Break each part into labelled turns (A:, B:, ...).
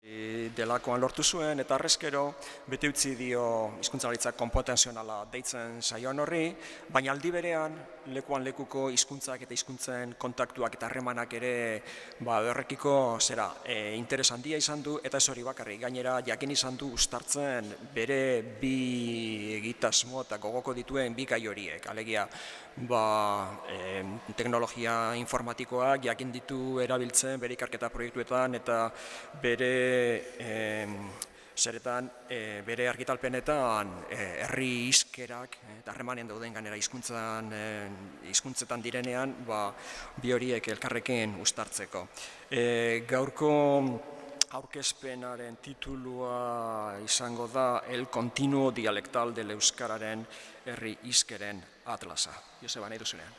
A: Delakoan lortu zuen eta arrezkero bete utzi dio hizkuntzalaritza konputazionala deitzen saioan horri, baina aldi berean lekuan lekuko hizkuntzak eta hizkuntzen kontaktuak eta harremanak ere horrekiko interes handia izan du, eta ez hori bakarrik, gainera jakin izan du uztartzen bere bi egitasmo eta gogoko dituen bi gai horiek, alegia teknologia informatikoak jakin ditu erabiltzen bere ikerketa proiektuetan eta bere bere argitalpenetan herri hizkerak eta harremanean dauden gainera hizkuntzetan direnean bi horiek elkarrekin uztartzeko. Gaurko aurkezpenaren titulua izango da El continuo dialectal del euskararen herri hizkeren atlasa. Joseba, nahi duzunean.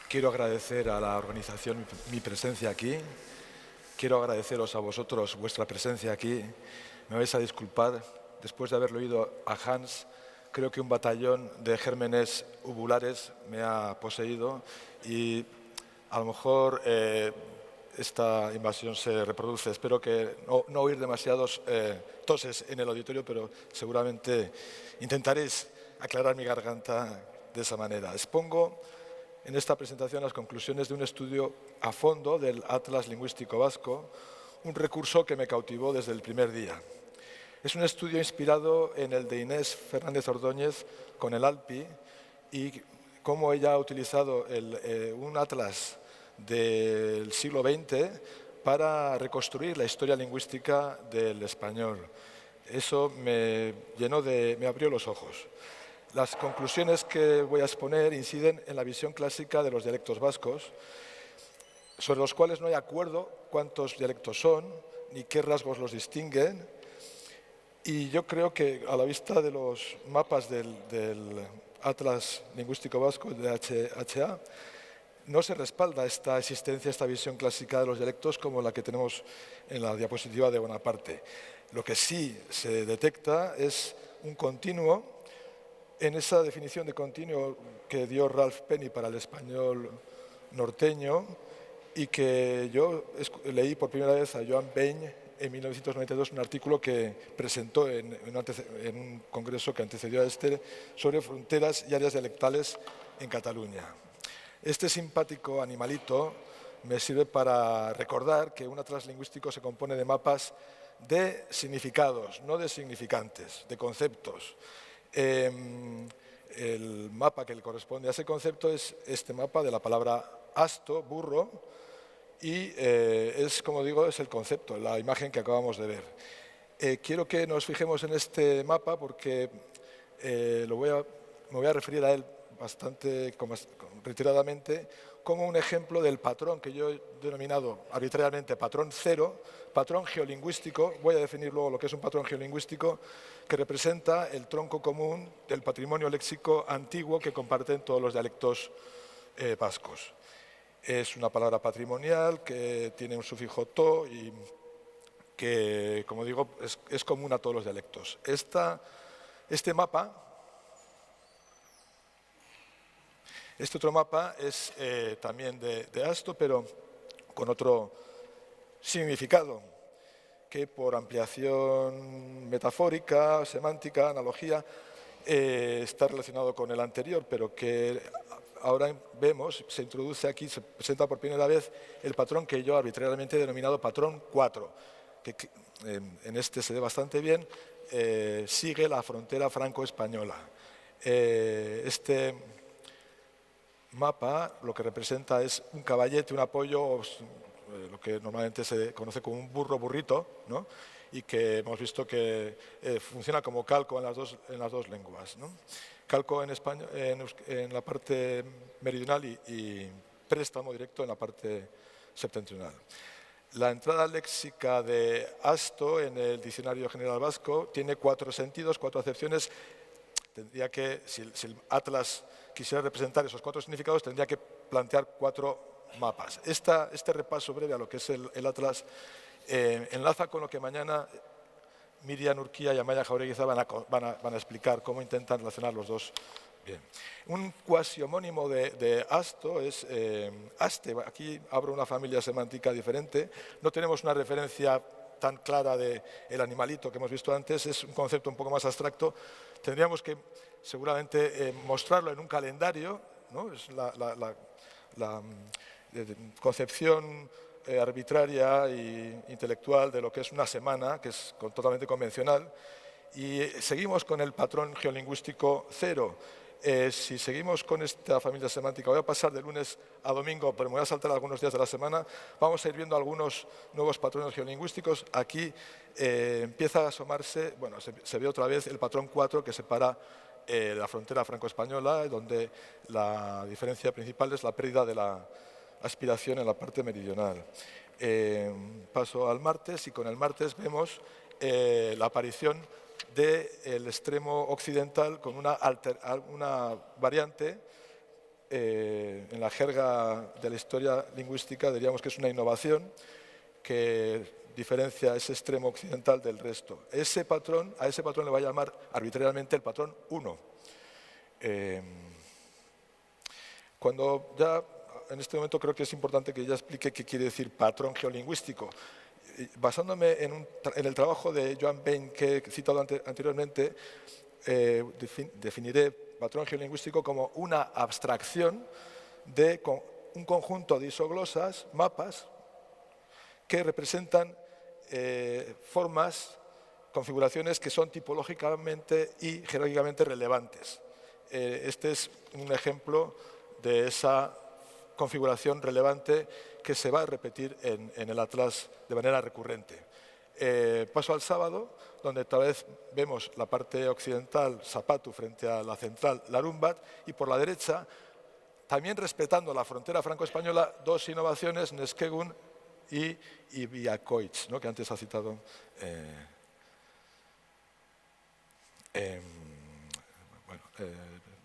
B: Quiero agradecer a la organización mi presencia aquí. Quiero agradeceros a vosotros vuestra presencia aquí. Me vais a disculpar, después de haberlo oído a Hans, creo que un batallón de gérmenes uvulares me ha poseído y a lo mejor esta invasión se reproduce. Espero que no oír demasiados toses en el auditorio, pero seguramente intentaréis aclarar mi garganta de esa manera. Expongo en esta presentación las conclusiones de un estudio a fondo del Atlas Lingüístico Vasco, un recurso que me cautivó desde el primer día. Es un estudio inspirado en el de Inés Fernández Ordóñez con el ALPI y cómo ella ha utilizado un atlas del siglo XX para reconstruir la historia lingüística del español. Eso me abrió los ojos. Las conclusiones que voy a exponer inciden en la visión clásica de los dialectos vascos, sobre los cuales no hay acuerdo cuántos dialectos son ni qué rasgos los distinguen. Y yo creo que a la vista de los mapas del Atlas Lingüístico Vasco, de HA, no se respalda esta existencia, esta visión clásica de los dialectos como la que tenemos en la diapositiva de Bonaparte. Lo que sí se detecta es un continuo. En esa definición de continuo que dio Ralph Penny para el español norteño y que yo leí por primera vez a Joan Beny en 1992, un artículo que presentó en un congreso que antecedió a este sobre fronteras y áreas dialectales en Cataluña. Este simpático animalito me sirve para recordar que un atlas lingüístico se compone de mapas de significados, no de significantes, de conceptos. El mapa que le corresponde a ese concepto es este mapa de la palabra asto, burro, y es, como digo, es el concepto, la imagen que acabamos de ver. Quiero que nos fijemos en este mapa porque me voy a referir a él bastante retiradamente como un ejemplo del patrón que yo he denominado arbitrariamente patrón cero, patrón geolingüístico. Voy a definir luego lo que es un patrón geolingüístico, que representa el tronco común del patrimonio léxico antiguo que comparten todos los dialectos vascos. Es una palabra patrimonial que tiene un sufijo to y que, como digo, es común a todos los dialectos. Este otro mapa es también de Asto, pero con otro significado, que por ampliación metafórica, semántica, analogía, está relacionado con el anterior, pero que ahora vemos, se introduce aquí, se presenta por primera vez el patrón que yo arbitrariamente he denominado patrón 4, que en este se ve bastante bien, sigue la frontera franco-española. Este mapa lo que representa es un caballete, un apoyo, lo que normalmente se conoce como un burrito, ¿no? Y que hemos visto que funciona como calco en las dos lenguas, ¿no? Calco en español, en la parte meridional y préstamo directo en la parte septentrional. La entrada léxica de Asto en el Diccionario General Vasco tiene 4 sentidos, 4 acepciones. Tendría que, si el atlas quisiera representar esos 4 significados, tendría que plantear 4 mapas. Este repaso breve a lo que es el atlas enlaza con lo que mañana Miriam Urquía y Amaya Jaureguiza van a explicar cómo intentan relacionar los dos bien. Un cuasi homónimo de Asto es Aste. Aquí abro una familia semántica diferente. No tenemos una referencia tan clara del animalito que hemos visto antes, es un concepto un poco más abstracto. Tendríamos que seguramente mostrarlo en un calendario, ¿no? Es la concepción arbitraria e intelectual de lo que es una semana, que es totalmente convencional. Y seguimos con el patrón geolingüístico 0. Si seguimos con esta familia semántica, voy a pasar de lunes a domingo, pero me voy a saltar algunos días de la semana, vamos a ir viendo algunos nuevos patrones geolingüísticos. Aquí empieza a asomarse, bueno, se ve otra vez el patrón 4 que separa la frontera franco-española, donde la diferencia principal es la pérdida de la aspiración en la parte meridional. Paso al martes y con el martes vemos la aparición del extremo occidental con una variante en la jerga de la historia lingüística, diríamos que es una innovación que diferencia ese extremo occidental del resto. A ese patrón le va a llamar arbitrariamente el patrón 1. Cuando ya, en este momento creo que es importante que ya explique qué quiere decir patrón geolingüístico. Basándome en el trabajo de Joan Bain que he citado anteriormente, definiré patrón geolingüístico como una abstracción de un conjunto de isoglosas, mapas, que representan formas, configuraciones que son tipológicamente y jerárquicamente relevantes. Este es un ejemplo de esa configuración relevante que se va a repetir en el atlas de manera recurrente. Paso al sábado, donde tal vez vemos la parte occidental, Zapatu, frente a la central, Larumbat, y por la derecha, también respetando la frontera franco-española, dos innovaciones, Neskegun y Ibiacoitz, ¿no?, que antes ha citado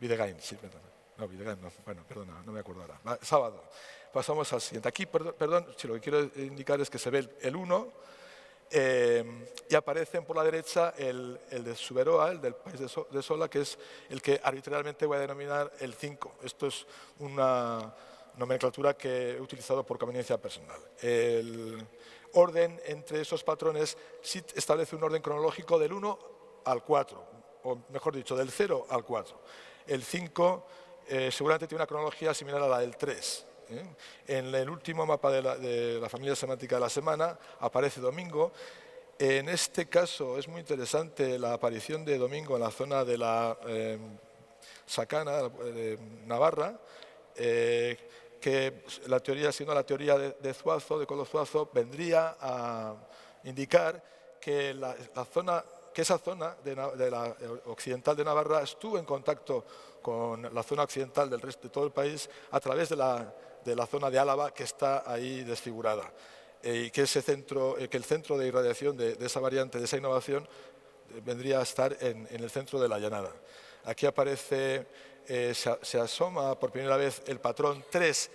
B: Videgain, sí, perdón. No, Videgain no, bueno, perdona, no me acuerdo ahora. Sábado. Pasamos al siguiente. Aquí, perdón, si lo que quiero indicar es que se ve el 1 y aparecen por la derecha el de Suberoa, el del país de Sola, que es el que arbitrariamente voy a denominar el 5. Esto es una nomenclatura que he utilizado por conveniencia personal. El orden entre esos patrones sí establece un orden cronológico del 1 al 4, o mejor dicho, del 0 al 4. El 5 seguramente tiene una cronología similar a la del 3. En el último mapa de la familia semántica de la semana aparece domingo. En este caso es muy interesante la aparición de domingo en la zona de la Sacana, de Navarra, que la teoría, siendo la teoría de Zuazo, de Coldo Zuazo, vendría a indicar que esa zona de la occidental de Navarra estuvo en contacto con la zona occidental del resto de todo el país a través de la zona de Álava, que está ahí desfigurada. Y que el centro de irradiación de esa variante, de esa innovación, vendría a estar en el centro de la llanada. Aquí aparece, se asoma por primera vez el patrón 3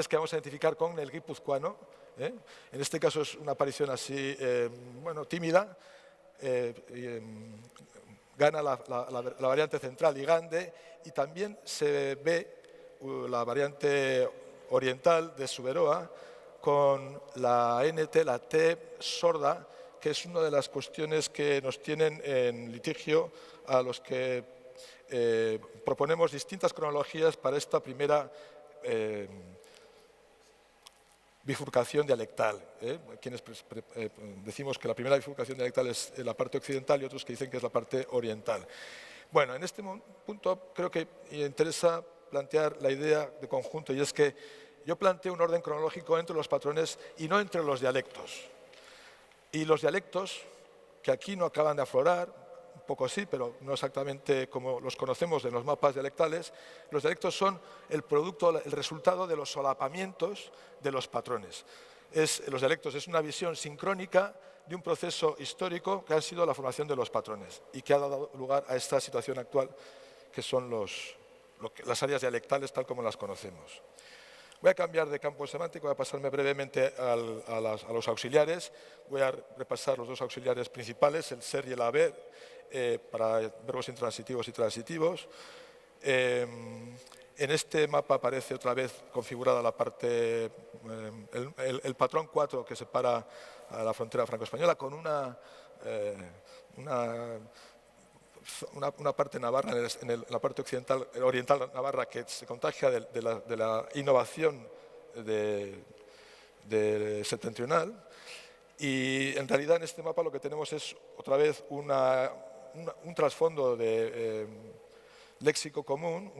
B: que vamos a identificar con el guipuzcoano. En este caso es una aparición así, bueno, tímida. Gana la variante central Igande, y también se ve la variante oriental de Suberoa con la NT, la T sorda, que es una de las cuestiones que nos tienen en litigio a los que proponemos distintas cronologías para esta primera bifurcación dialectal. Quienes decimos que la primera bifurcación dialectal es la parte occidental y otros que dicen que es la parte oriental. Bueno, en este punto creo que interesa plantear la idea de conjunto, y es que yo planteo un orden cronológico entre los patrones y no entre los dialectos. Y los dialectos, que aquí no acaban de aflorar, un poco sí, pero no exactamente como los conocemos en los mapas dialectales, los dialectos son el resultado de los solapamientos de los patrones. Los dialectos es una visión sincrónica de un proceso histórico que ha sido la formación de los patrones y que ha dado lugar a esta situación actual, que son las áreas dialectales tal como las conocemos. Voy a cambiar de campo semántico, voy a pasarme brevemente a los auxiliares. Voy a repasar los dos auxiliares principales, el ser y el haber, para verbos intransitivos y transitivos. En este mapa aparece otra vez configurada la parte, el patrón 4 que separa a la frontera franco-española con una parte navarra, en la parte oriental navarra, que se contagia de la innovación septentrional. Y en realidad en este mapa lo que tenemos es otra vez un trasfondo de léxico común,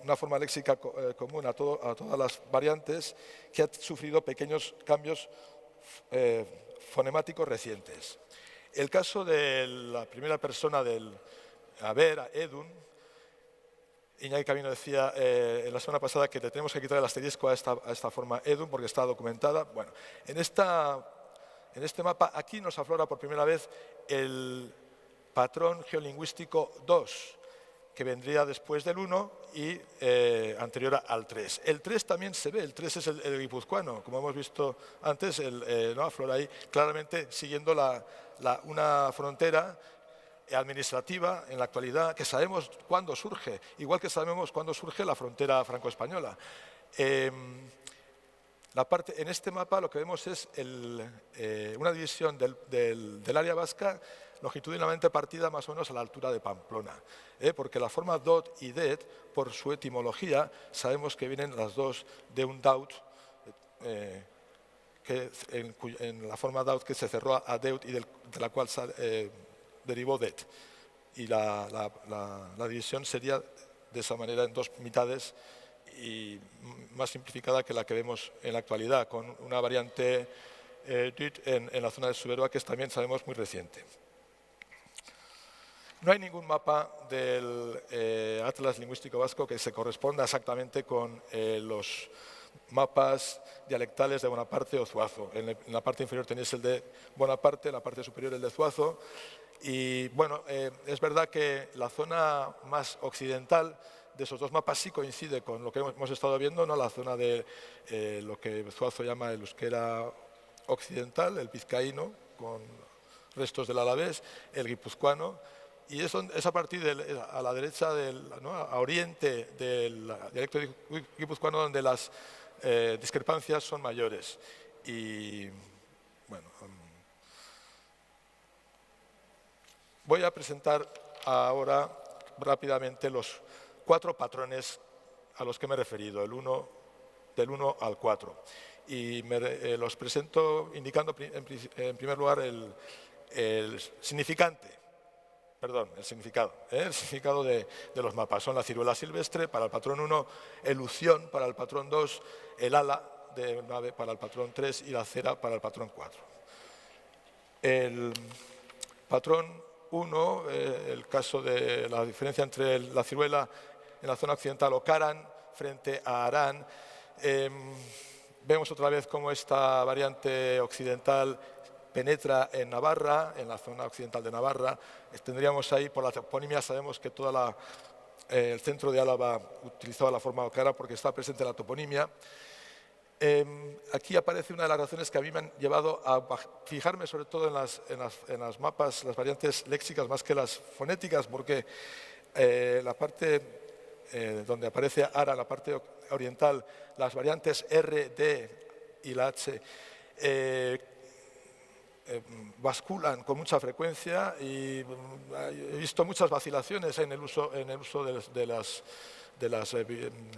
B: una forma léxica común a todas las variantes, que ha sufrido pequeños cambios fonemáticos recientes. El caso de la primera persona del haber, Edun, Iñaki Camino decía en la semana pasada que le tenemos que quitar el asterisco a esta forma Edun porque está documentada. Bueno, en este mapa aquí nos aflora por primera vez el patrón geolingüístico 2, que vendría después del 1 y anterior al 3. El 3 también se ve, el 3 es el guipuzcoano, como hemos visto antes, ¿no? Aflora ahí claramente siguiendo una frontera administrativa en la actualidad, que sabemos cuándo surge, igual que sabemos cuándo surge la frontera franco-española. En este mapa lo que vemos es una división del área vasca longitudinalmente partida más o menos a la altura de Pamplona, porque la forma dot y det, por su etimología, sabemos que vienen las dos de un daut, en la forma daut que se cerró a deut y de la cual derivó det. Y la división sería de esa manera en dos mitades y más simplificada que la que vemos en la actualidad, con una variante dit en la zona de Suberoa, que también sabemos muy reciente. No hay ningún mapa del Atlas Lingüístico Vasco que se corresponda exactamente con los mapas dialectales de Bonaparte o Zuazo. En la parte inferior tenéis el de Bonaparte, en la parte superior el de Zuazo. Y bueno, es verdad que la zona más occidental de esos dos mapas sí coincide con lo que hemos estado viendo, ¿no? La zona de lo que Zuazo llama el euskera occidental, el vizcaíno, con restos del alavés, el guipuzcoano. Y es a partir a la derecha, ¿no? A oriente del dialecto guipuzcoano, donde las discrepancias son mayores. Y bueno, voy a presentar ahora rápidamente los 4 patrones a los que me he referido, del 1 al 4. Y los presento indicando en primer lugar el significado de los mapas. Son la ciruela silvestre para el patrón 1, el lución para el patrón 2, el ala de nave para el patrón 3 y la cera para el patrón 4. El patrón 1, el caso de la diferencia entre la ciruela en la zona occidental o Caran frente a Arán. Vemos otra vez cómo esta variante occidental penetra en Navarra, en la zona occidental de Navarra. Tendríamos ahí, por la toponimia, sabemos que todo el centro de Álava utilizaba la forma ocara porque está presente en la toponimia. Aquí aparece una de las razones que a mí me han llevado a fijarme sobre todo en las mapas, las variantes léxicas más que las fonéticas, porque la parte donde aparece Ara, la parte oriental, las variantes R, D y la H basculan con mucha frecuencia y he visto muchas vacilaciones en el uso de las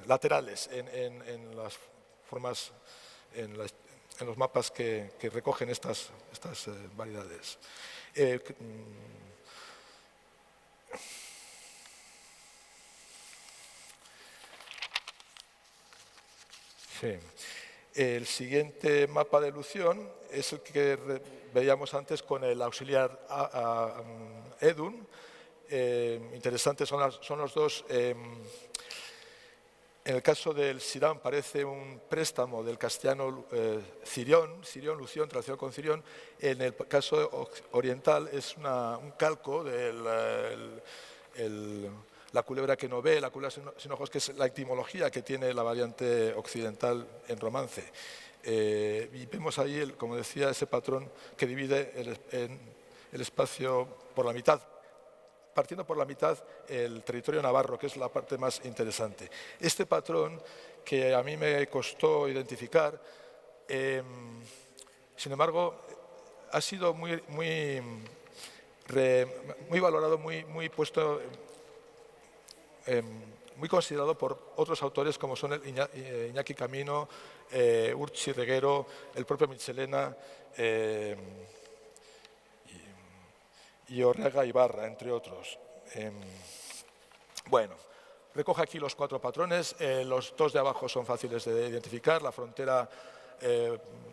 B: laterales en las formas, en los mapas que recogen estas variedades. Sí. El siguiente mapa de elusión es el que veíamos antes con el auxiliar Edun. Interesantes son los dos. En el caso del Sirán parece un préstamo del castellano Cirión, Lución, traducido con Cirión. En el caso oriental es un calco de la culebra que no ve, la culebra sin ojos, que es la etimología que tiene la variante occidental en romance. Y vemos ahí, como decía, ese patrón que divide el espacio por la mitad, partiendo por la mitad el territorio navarro, que es la parte más interesante. Este patrón, que a mí me costó identificar, sin embargo, ha sido muy valorado, muy puesto, muy considerado por otros autores como son Iñaki Camino, Urtzi Reguero, el propio Michelena y Orrega Ibarra, entre otros. Bueno, recoge aquí los 4 patrones. Los 2 de abajo son fáciles de identificar: la frontera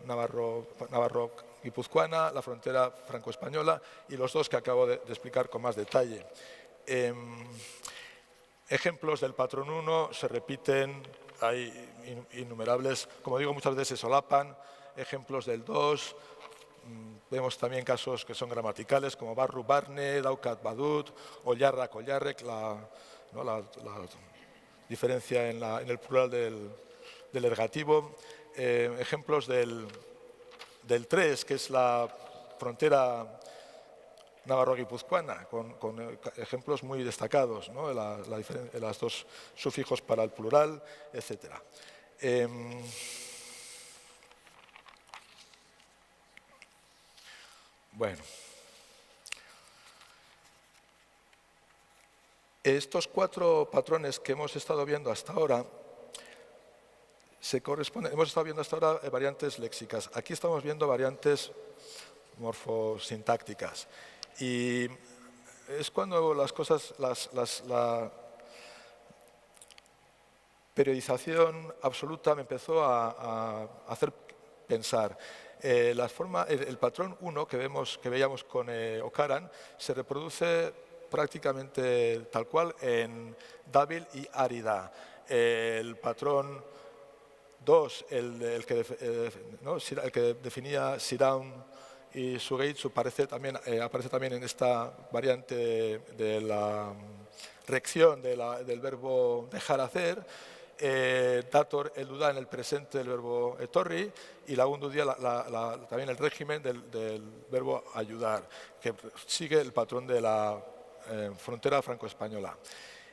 B: navarro-guipuzcoana, la frontera franco-española, y los 2 que acabo de explicar con más detalle. Ejemplos del patrón 1 se repiten, hay innumerables, como digo, muchas veces se solapan. Ejemplos del 2, vemos también casos que son gramaticales, como barru barne, daukat badut, ollarra collarrek, la diferencia en el plural del ergativo. Ejemplos del 3, que es la frontera navarro-guipuzcoana, con ejemplos muy destacados, ¿no? Las 2 sufijos para el plural, etc. Bueno, estos 4 patrones que hemos estado viendo hasta ahora hemos estado viendo hasta ahora variantes léxicas. Aquí estamos viendo variantes morfosintácticas. Y es cuando las cosas, la periodización absoluta me empezó a hacer pensar. El patrón 1 que veíamos con Ocaran se reproduce prácticamente tal cual en Dábil y Árida. El patrón 2, el que definía Siraun y Sugeitsu, aparece también en esta variante de la reacción del verbo dejar hacer. Dator el dudá en el presente del verbo etorri, y lagundu día también el régimen del verbo ayudar, que sigue el patrón de la frontera franco-española.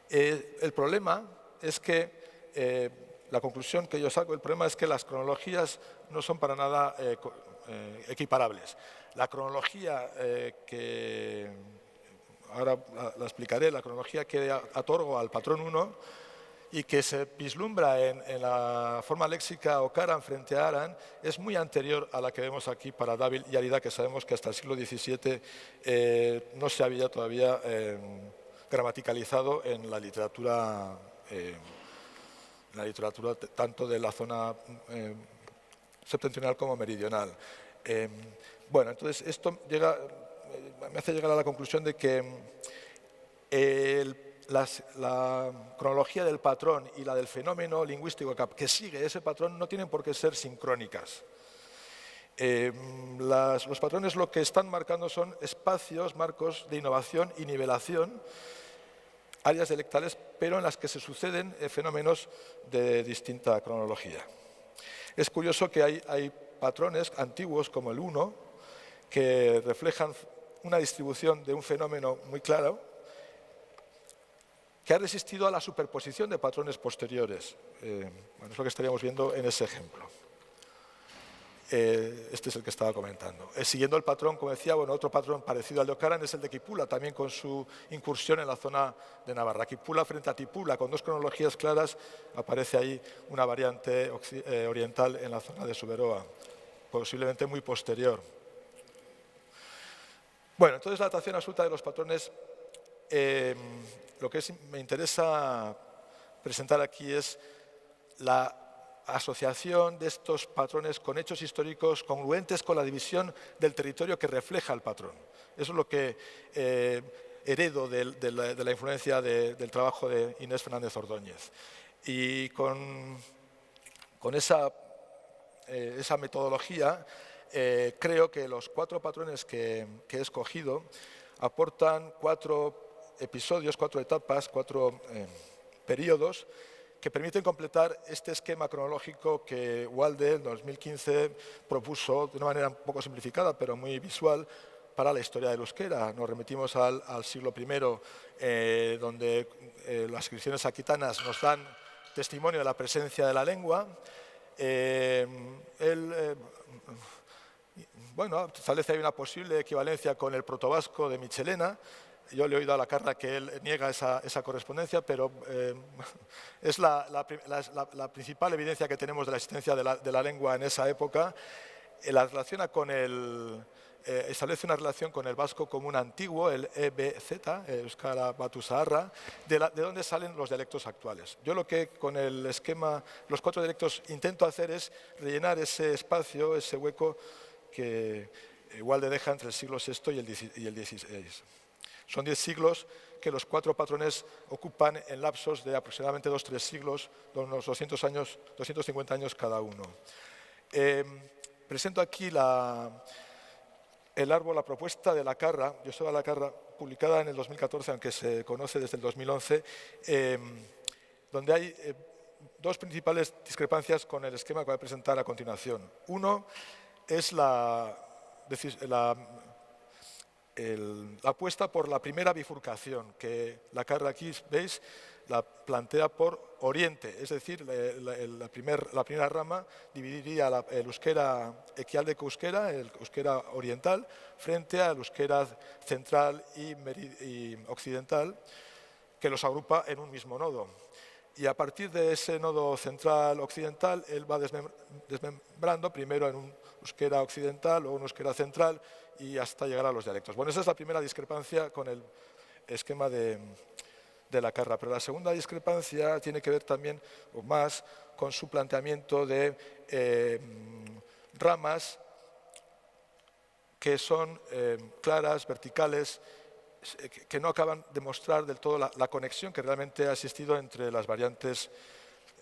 B: El problema es que, la conclusión que yo saco, el problema es que las cronologías no son para nada equiparables. La cronología que ahora la explicaré, la cronología que otorgo al patrón 1 y que se vislumbra en la forma léxica Ocaran frente a Aran, es muy anterior a la que vemos aquí para Dábil y Árida, que sabemos que hasta el siglo XVII no se había todavía gramaticalizado en la literatura tanto de la zona septentrional como meridional. Bueno, entonces esto me hace llegar a la conclusión de que la cronología del patrón y la del fenómeno lingüístico que sigue ese patrón no tienen por qué ser sincrónicas. Los patrones lo que están marcando son espacios, marcos de innovación y nivelación, áreas dialectales, pero en las que se suceden fenómenos de distinta cronología. Es curioso que hay patrones antiguos como el 1 que reflejan una distribución de un fenómeno muy claro que ha resistido a la superposición de patrones posteriores. Bueno, es lo que estaríamos viendo en ese ejemplo. Este es el que estaba comentando. Siguiendo el patrón, como decía, bueno, otro patrón parecido al de Ocaran es el de Quipula, también con su incursión en la zona de Navarra. Quipula frente a Tipula, con 2 cronologías claras, aparece ahí una variante oriental en la zona de Suberoa, posiblemente muy posterior. Bueno, entonces la datación absoluta de los patrones, lo que me interesa presentar aquí es la asociación de estos patrones con hechos históricos congruentes con la división del territorio que refleja el patrón. Eso es lo que heredo de la influencia del trabajo de Inés Fernández Ordóñez. Y con esa metodología creo que los 4 patrones que he escogido aportan 4 episodios, 4 etapas, 4 periodos que permiten completar este esquema cronológico que Walde en 2015 propuso de una manera un poco simplificada, pero muy visual, para la historia del euskera. Nos remitimos al siglo I, donde las inscripciones aquitanas nos dan testimonio de la presencia de la lengua. Bueno, establece ahí una posible equivalencia con el protovasco de Michelena. Yo le he oído a Lacarra que él niega esa correspondencia, pero es la principal evidencia que tenemos de la existencia de la lengua en esa época. La relaciona con establece una relación con el vasco común antiguo, el EBZ, Euskara Batu Zaharra, de donde salen los dialectos actuales. Yo lo que con el esquema, los 4 dialectos, intento hacer es rellenar ese espacio, ese hueco que igual le deja entre el siglo VI y el XVI. Son 10 siglos que los 4 patrones ocupan en lapsos de aproximadamente 2-3 siglos, de unos 200 años, 250 años cada uno. Presento aquí la propuesta de Lacarra, Joseba Lacarra, publicada en el 2014, aunque se conoce desde el 2011, donde hay 2 principales discrepancias con el esquema que voy a presentar a continuación. Uno es la apuesta por la primera bifurcación, que Lacarra aquí, veis, la plantea por oriente, es decir, la primera rama dividiría el euskera equialdeko euskera, el euskera oriental, frente al euskera central y occidental, que los agrupa en un mismo nodo. Y a partir de ese nodo central occidental, él va desmembrando primero en un euskera occidental o un euskera central y hasta llegar a los dialectos. Bueno, esa es la primera discrepancia con el esquema de Lacarra, pero la segunda discrepancia tiene que ver también, o más, con su planteamiento de ramas que son claras, verticales, que no acaban de mostrar del todo la conexión que realmente ha existido entre las variantes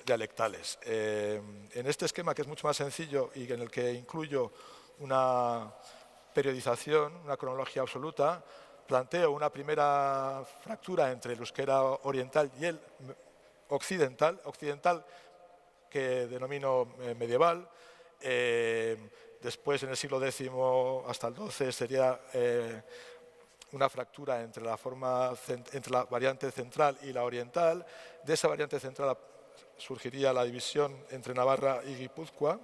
B: dialectales. En este esquema, que es mucho más sencillo y en el que incluyo una periodización, una cronología absoluta, planteo una primera fractura entre el euskera oriental y el occidental que denomino medieval. Después, en el siglo X hasta el XII, sería una fractura entre la variante central y la oriental. De esa variante central surgiría la división entre Navarra y Guipúzcoa.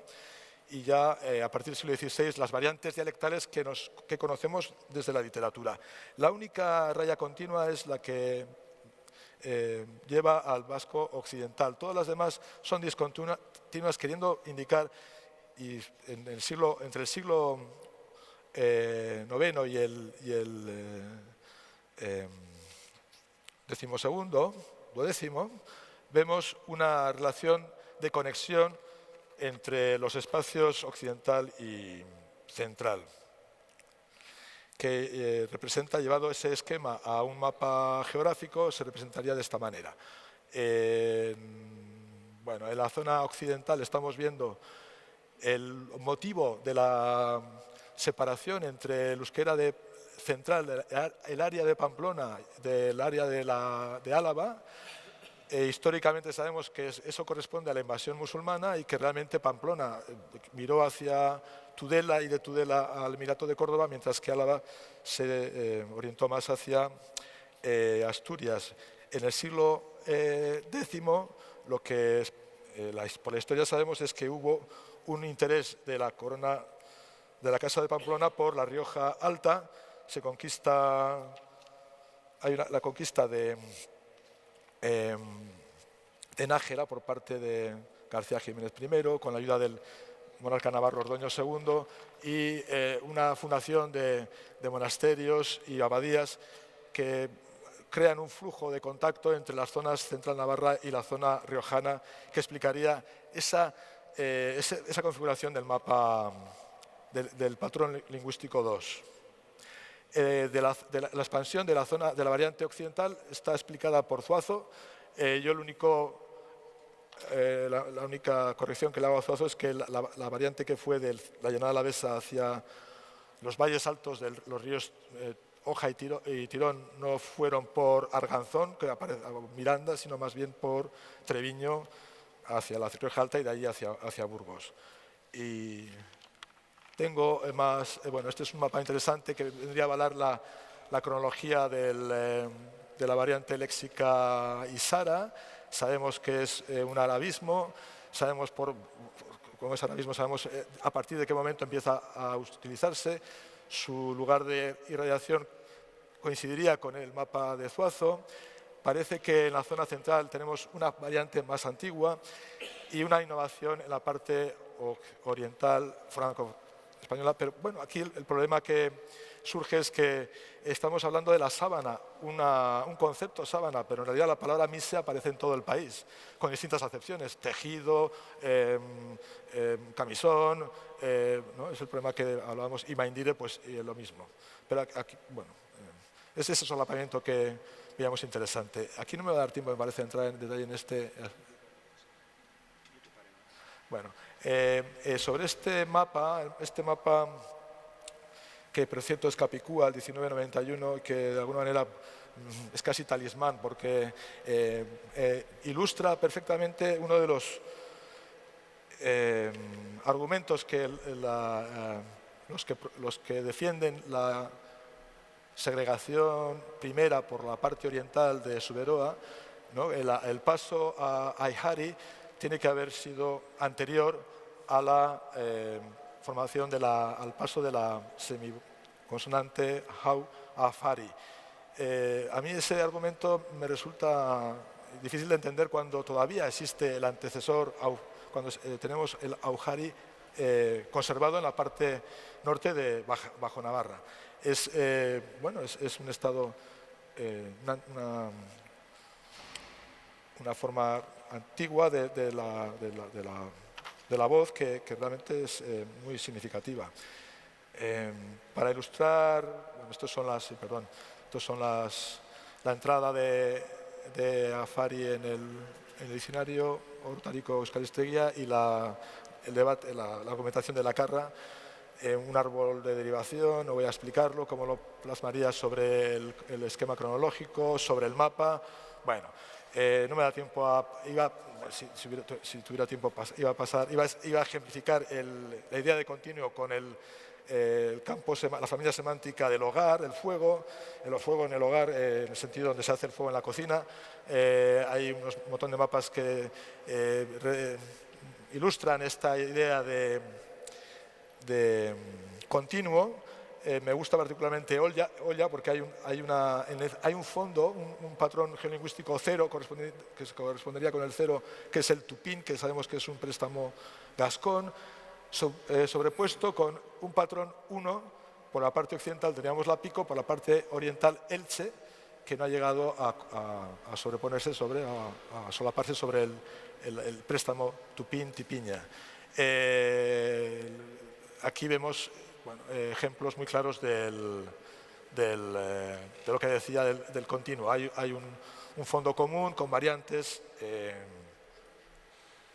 B: Y ya a partir del siglo XVI las variantes dialectales que conocemos desde la literatura. La única raya continua es la que lleva al vasco occidental. Todas las demás son discontinuas, queriendo indicar, y entre el siglo IX y el duodécimo, vemos una relación de conexión entre los espacios occidental y central, que representa, llevado ese esquema a un mapa geográfico, se representaría de esta manera. Bueno, en la zona occidental estamos viendo el motivo de la separación entre el euskera central, el área de Pamplona, del área de Álava. Históricamente sabemos que eso corresponde a la invasión musulmana y que realmente Pamplona miró hacia Tudela y de Tudela al Emirato de Córdoba, mientras que Álava se orientó más hacia Asturias. En el siglo X, lo que por la historia sabemos es que hubo un interés de la corona de la Casa de Pamplona por la Rioja Alta. Hay la conquista de Nájera por parte de García Jiménez I, con la ayuda del monarca navarro Ordoño II, y una fundación de monasterios y abadías que crean un flujo de contacto entre las zonas central navarra y la zona riojana, que explicaría esa configuración del mapa del patrón lingüístico 2. La expansión de la variante occidental está explicada por Zuazo. Yo la única corrección que le hago a Zuazo es que la variante que fue de la llanada alavesa hacia los valles altos de los ríos Oja y Tirón no fueron por Arganzón, que aparece Miranda, sino más bien por Treviño hacia la Rioja Alta y de allí hacia Burgos. Y Tengo más, bueno, este es un mapa interesante que vendría a avalar la cronología de la variante léxica Isara. Sabemos que es un arabismo, sabemos con ese arabismo sabemos a partir de qué momento empieza a utilizarse. Su lugar de irradiación coincidiría con el mapa de Zuazo. Parece que en la zona central tenemos una variante más antigua y una innovación en la parte oriental franco-española. Pero bueno, aquí el problema que surge es que estamos hablando de la sábana, un concepto sábana, pero en realidad la palabra mise aparece en todo el país, con distintas acepciones, tejido, camisón, ¿no? Es el problema que hablábamos, y maindire, pues lo mismo. Pero aquí, bueno, es ese solapamiento que veíamos interesante. Aquí no me va a dar tiempo, me parece, entrar en detalle en este. Bueno, sobre este mapa que por cierto es Capicúa, el 1991, que de alguna manera es casi talismán porque ilustra perfectamente uno de los argumentos que los que defienden la segregación primera por la parte oriental de Suberoa, ¿no? El paso a Aihari tiene que haber sido anterior a la formación al paso de la semiconsonante Hau a Fari. A mí ese argumento me resulta difícil de entender cuando todavía existe el antecesor, cuando tenemos el Auhari conservado en la parte norte de Bajo Navarra. Es un estado, una forma antigua de la voz que realmente es muy significativa. Para ilustrar, bueno, estos son la entrada de Afari en el diccionario Hortárico Euskaristegia y la argumentación de la Carra. Un árbol de derivación, no voy a explicarlo, cómo lo plasmaría sobre el esquema cronológico, sobre el mapa. Bueno, no me da tiempo si tuviera tiempo iba a ejemplificar la idea de continuo con el campo, la familia semántica del hogar, el fuego en el hogar, en el sentido donde se hace el fuego en la cocina. Hay un montón de mapas que ilustran esta idea de continuo. Me gusta particularmente Olla porque hay un fondo, un patrón geolingüístico cero que correspondería con el cero, que es el tupín, que sabemos que es un préstamo gascón, sobrepuesto con un patrón 1. Por la parte occidental teníamos la pico, por la parte oriental Elche, que no ha llegado a sobreponerse a solaparse sobre el préstamo tupín-tipiña. Aquí vemos ejemplos muy claros de lo que decía del continuo. Hay un fondo común con variantes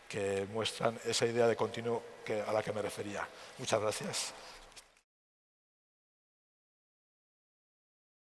B: que muestran esa idea de continuo a la que me refería. Muchas gracias.